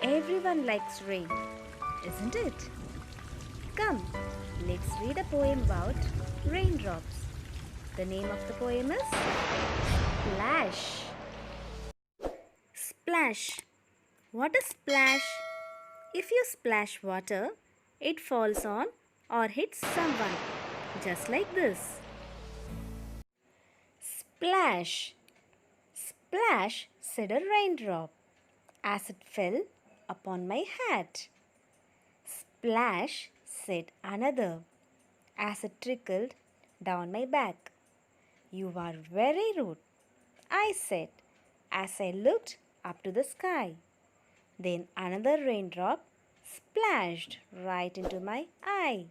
Everyone likes rain, isn't it? Come, let's read a poem about raindrops. The name of the poem is Splash. Splash. What is splash? If you splash water, it falls on or hits someone, just like this. Splash. Splash, said a raindrop as it fell upon my hat. Splash, said another as it trickled down my back. You are very rude, I said as I looked up to the sky. Then another raindrop splashed right into my eye.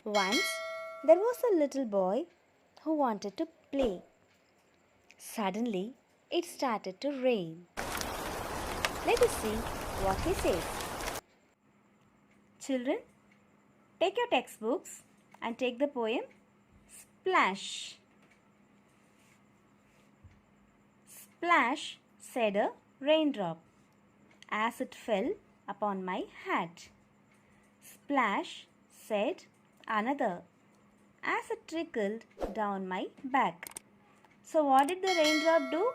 Once there was a little boy who wanted to play. Suddenly it started to rain. Let us see what he says. Children, take your textbooks and take the poem Splash. Splash, said a raindrop as it fell upon my hat. Splash, said another as it trickled down my back. So what did the raindrop do?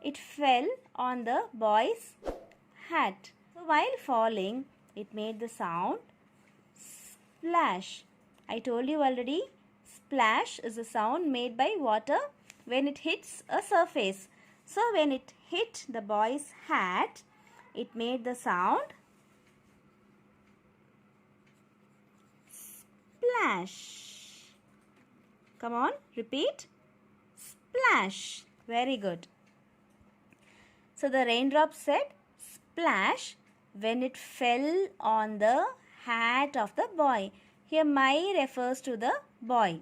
It fell on the boy's hat. So while falling, it made the sound splash. I told you already, splash is a sound made by water when it hits a surface. So when it hit the boy's hat, it made the sound splash. Come on, repeat. Splash. Very good. So the raindrop said splash when it fell on the hat of the boy. Here my refers to the boy.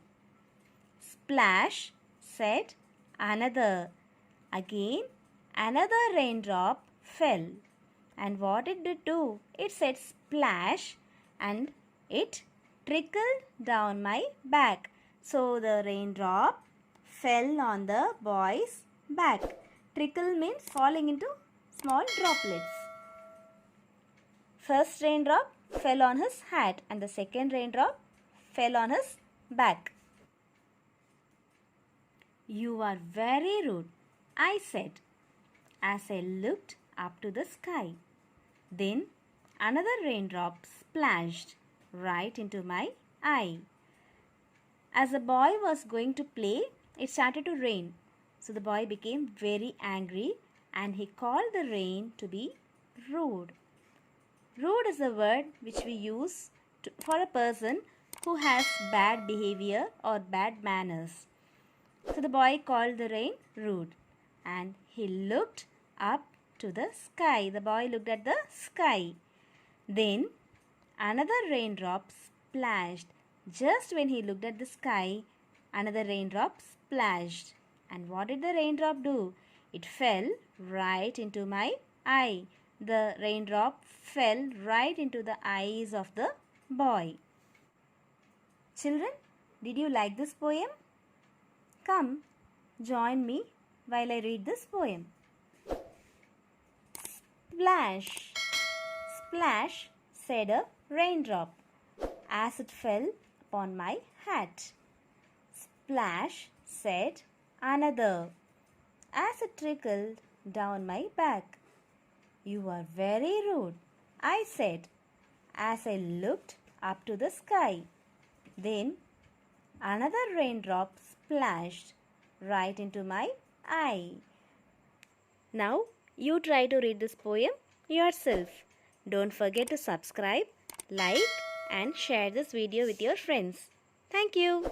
Splash, said another. Again another raindrop fell. And what did it do? It said splash and it trickled down my back. So the raindrop fell on the boy's back. Trickle means falling into small droplets. First raindrop fell on his hat and the second raindrop fell on his back. You are very rude, I said as I looked up to the sky. Then another raindrop splashed right into my eye. As the boy was going to play, it started to rain. So the boy became very angry and he called the rain to be rude. Rude is a word which we use for a person who has bad behavior or bad manners. So the boy called the rain rude and he looked up to the sky. The boy looked at the sky. Then another raindrop splashed. Just when he looked at the sky, another raindrop splashed. And what did the raindrop do? It fell right into my eye. The raindrop fell right into the eyes of the boy. Children, did you like this poem? Come, join me while I read this poem. Splash. Splash, said a raindrop as it fell upon my hat. Splash, said another as it trickled down my back. You are very rude, I said as I looked up to the sky. Then another raindrop splashed right into my eye. Now you try to read this poem yourself. Don't forget to subscribe, like and share this video with your friends. Thank you.